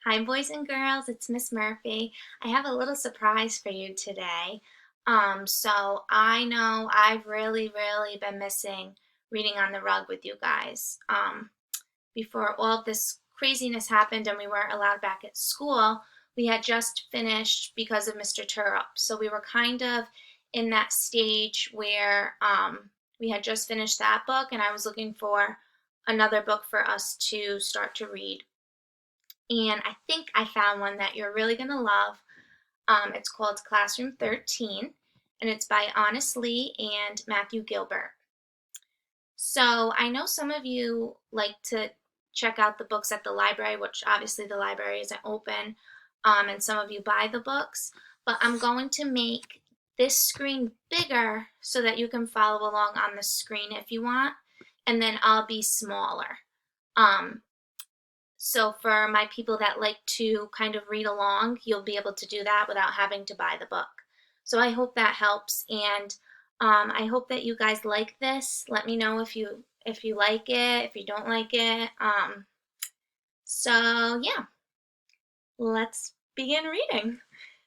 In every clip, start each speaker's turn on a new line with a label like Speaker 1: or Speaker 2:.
Speaker 1: Hi, boys and girls. It's Miss Murphy. I have a little surprise for you today. So I know I've really been missing reading on the rug with you guys. Before all of this craziness happened and we weren't allowed back at school, we had just finished because of Mr. Turrup. So we were kind of in that stage where we had just finished that book, and I was looking for another book for us to start to read. And I think I found one that you're really going to love. It's called Classroom 13, and it's by Honest Lee and Matthew Gilbert. So I know some of you like to check out the books at the library, which obviously the library isn't open, and some of you buy the books, but I'm going to make this screen bigger so that you can follow along on the screen if you want, and then I'll be smaller. Um, so for my people that like to kind of read along, you'll be able to do that without having to buy the book. So I hope that helps, and I hope that you guys like this. Let me know if you like it, if you don't like it. So yeah, let's begin reading.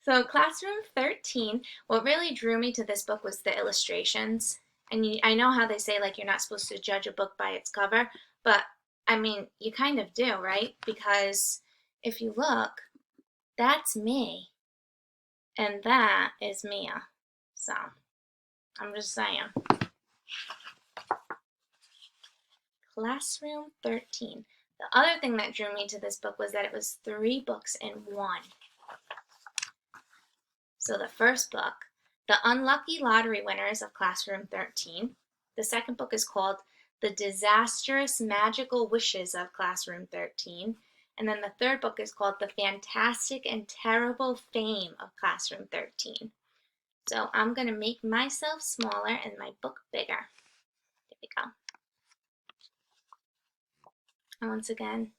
Speaker 1: So Classroom 13, what really drew me to this book was the illustrations. And I know how they say like you're not supposed to judge a book by its cover, but I mean, you kind of do, right? Because if you look, that's me and that is Mia. So, I'm just saying. Classroom 13. The other thing that drew me to this book was that it was 3 books in one. So the first book, The Unlucky Lottery Winners of Classroom 13. The second book is called The Disastrous Magical Wishes of Classroom 13. And then the third book is called The Fantastic and Terrible Fame of Classroom 13. So I'm going to make myself smaller and my book bigger. There we go. And once again,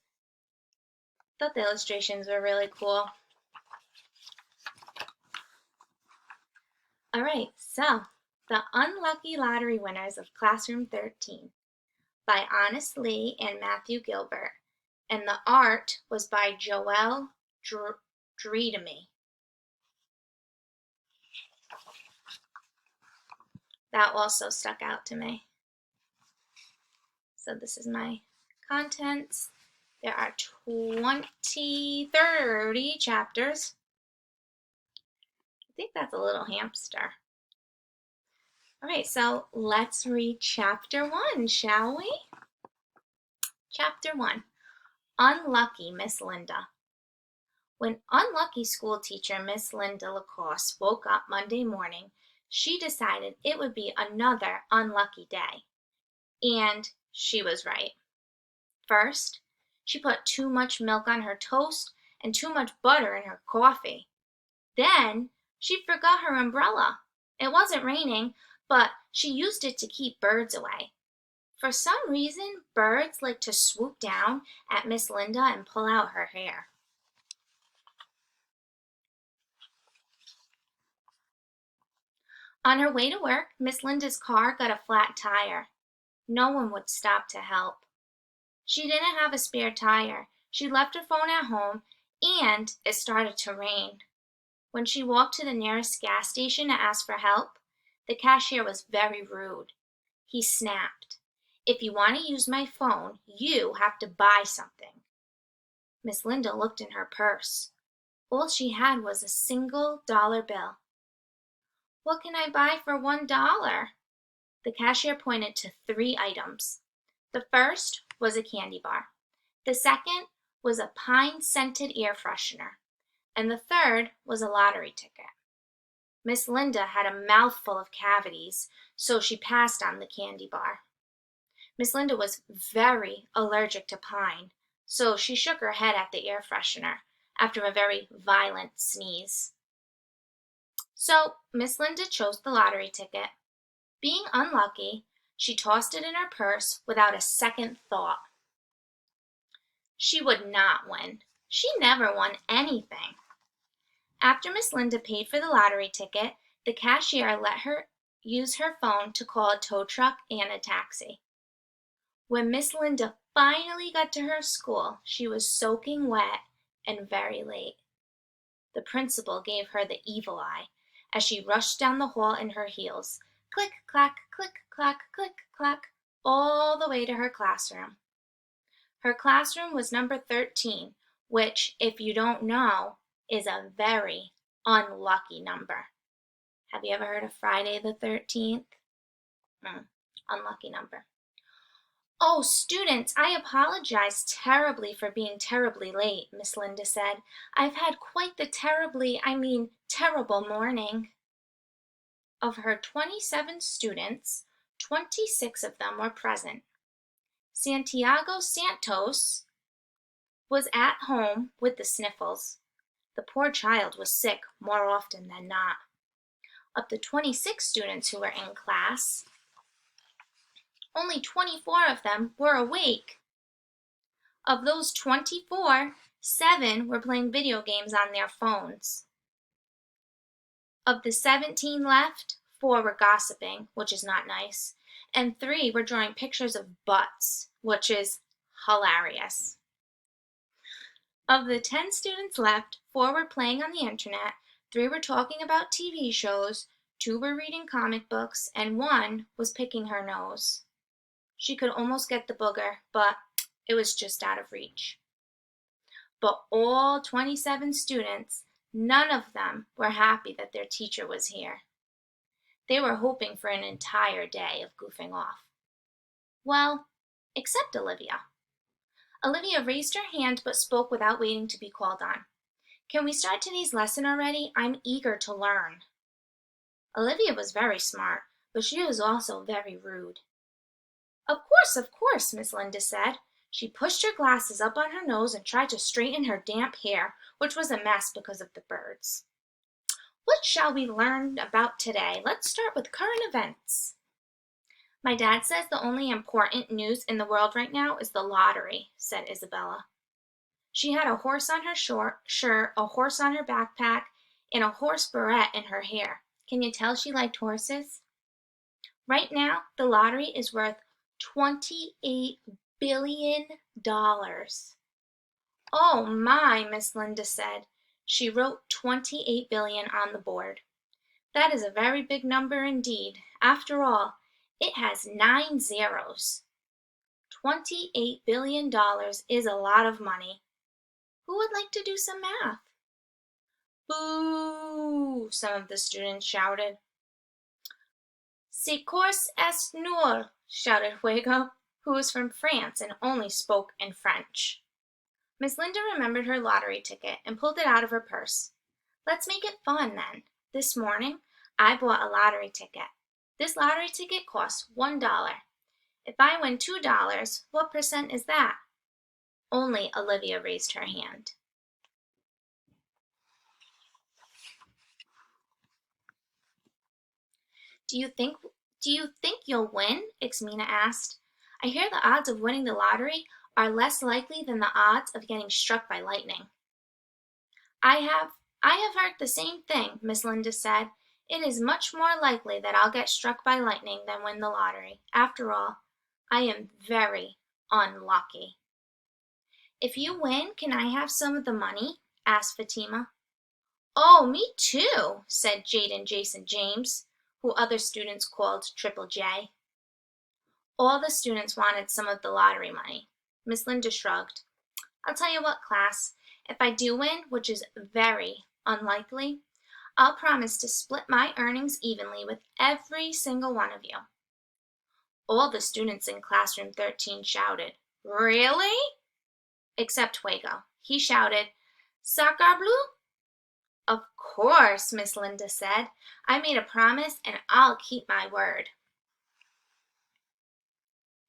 Speaker 1: thought the illustrations were really cool. All right, so The Unlucky Lottery Winners of Classroom 13 by Honest Lee and Matthew Gilbert, and the art was by Joel Dreedemy. That also stuck out to me. So this is my contents. There are 30 chapters. I think that's a little hamster. All right, so let's read chapter 1, shall we? Chapter 1, Unlucky Miss Linda. When unlucky school teacher Miss Linda Lacoste woke up Monday morning, she decided it would be another unlucky day. And she was right. First, she put too much milk on her toast and too much butter in her coffee. Then she forgot her umbrella. It wasn't raining, but she used it to keep birds away. For some reason, birds like to swoop down at Miss Linda and pull out her hair. On her way to work, Miss Linda's car got a flat tire. No one would stop to help. She didn't have a spare tire. She left her phone at home, and it started to rain. When she walked to the nearest gas station to ask for help, the cashier was very rude. He snapped, "If you want to use my phone, you have to buy something." Miss Linda looked in her purse. All she had was a single dollar bill. "What can I buy for $1?" The cashier pointed to 3 items. The first was a candy bar. The second was a pine-scented air freshener. And the third was a lottery ticket. Miss Linda had a mouthful of cavities, so she passed on the candy bar. Miss Linda was very allergic to pine, so she shook her head at the air freshener after a very violent sneeze. So Miss Linda chose the lottery ticket. Being unlucky, she tossed it in her purse without a second thought. She would not win. She never won anything. After Miss Linda paid for the lottery ticket, the cashier let her use her phone to call a tow truck and a taxi. When Miss Linda finally got to her school, she was soaking wet and very late. The principal gave her the evil eye as she rushed down the hall in her heels, click, clack, click, clack, click, clack, all the way to her classroom. Her classroom was number 13, which, if you don't know, is a very unlucky number. Have you ever heard of Friday the 13th? Unlucky number. "Oh, students, I apologize terribly for being terribly late," Miss Linda said. "I've had quite the terrible morning." Of her 27 students, 26 of them were present. Santiago Santos was at home with the sniffles. The poor child was sick more often than not. Of the 26 students who were in class, only 24 of them were awake. Of those 24, 7 were playing video games on their phones. Of the 17 left, 4 were gossiping, which is not nice, and 3 were drawing pictures of butts, which is hilarious. Of the 10 students left, 4 were playing on the internet, 3 were talking about TV shows, 2 were reading comic books, and 1 was picking her nose. She could almost get the booger, but it was just out of reach. But all 27 students, none of them were happy that their teacher was here. They were hoping for an entire day of goofing off. Well, except Olivia. Olivia raised her hand but spoke without waiting to be called on. "Can we start today's lesson already? I'm eager to learn." Olivia was very smart, but she was also very rude. Of course," Miss Linda said. She pushed her glasses up on her nose and tried to straighten her damp hair, which was a mess because of the birds. "What shall we learn about today? Let's start with current events." "My dad says the only important news in the world right now is the lottery," said Isabella. She had a horse on her shirt, a horse on her backpack, and a horse barrette in her hair. Can you tell she liked horses? "Right now, the lottery is worth $28 billion. "Oh my," Miss Linda said. She wrote 28 billion on the board. "That is a very big number indeed. After all, it has 9 zeros. $28 billion is a lot of money. Who would like to do some math?" "Boo!" some of the students shouted. "Ce cours est nul," shouted Hugo, who was from France and only spoke in French. Miss Linda remembered her lottery ticket and pulled it out of her purse. "Let's make it fun, then. This morning, I bought a lottery ticket. This lottery ticket costs $1. If I win $2, what percent is that?" Only Olivia raised her hand. Do you think you'll win?" Ximena asked. "I hear the odds of winning the lottery are less likely than the odds of getting struck by lightning." I have heard the same thing," Miss Linda said. "It is much more likely that I'll get struck by lightning than win the lottery. After all, I am very unlucky." "If you win, can I have some of the money?" asked Fatima. "Oh, me too," said Jaden Jason James, who other students called Triple J. All the students wanted some of the lottery money. Miss Linda shrugged. "I'll tell you what, class. If I do win, which is very unlikely, I'll promise to split my earnings evenly with every single one of you." All the students in classroom 13 shouted, "Really?" Except Fuego. He shouted, "Sacre bleu?" "Of course," Miss Linda said. "I made a promise and I'll keep my word."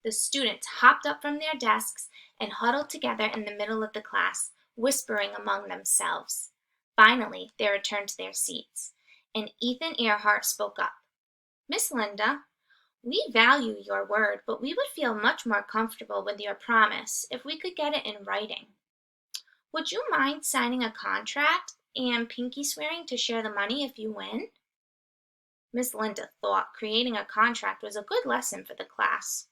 Speaker 1: The students hopped up from their desks and huddled together in the middle of the class, whispering among themselves. Finally, they returned to their seats, and Ethan Earhart spoke up. "Miss Linda, we value your word, but we would feel much more comfortable with your promise if we could get it in writing. Would you mind signing a contract and pinky swearing to share the money if you win?" Miss Linda thought creating a contract was a good lesson for the class.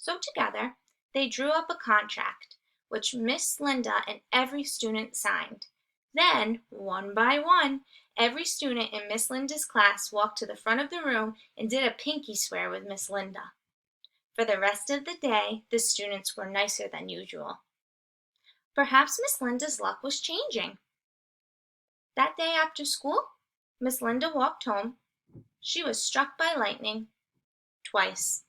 Speaker 1: So together, they drew up a contract, which Miss Linda and every student signed. Then, one by one, every student in Miss Linda's class walked to the front of the room and did a pinky swear with Miss Linda. For the rest of the day, the students were nicer than usual. Perhaps Miss Linda's luck was changing. That day after school, Miss Linda walked home. She was struck by lightning twice.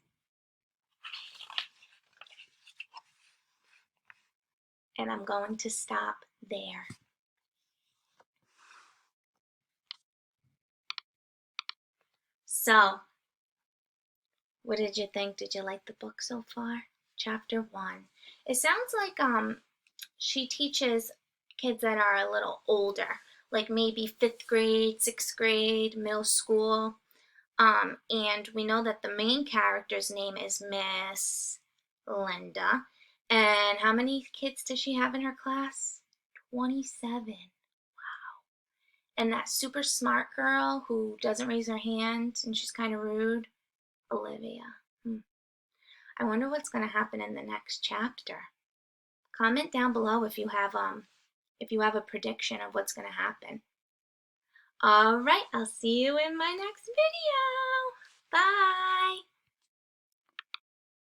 Speaker 1: And I'm going to stop there. So, what did you think? Did you like the book so far? Chapter 1. It sounds like she teaches kids that are a little older, like maybe 5th grade, 6th grade, middle school. And we know that the main character's name is Miss Linda. And how many kids does she have in her class? 27. Wow. And that super smart girl who doesn't raise her hand and she's kind of rude, Olivia. I wonder what's going to happen in the next chapter. Comment down below if you have a prediction of what's going to happen. All right, I'll see you in my next video. Bye.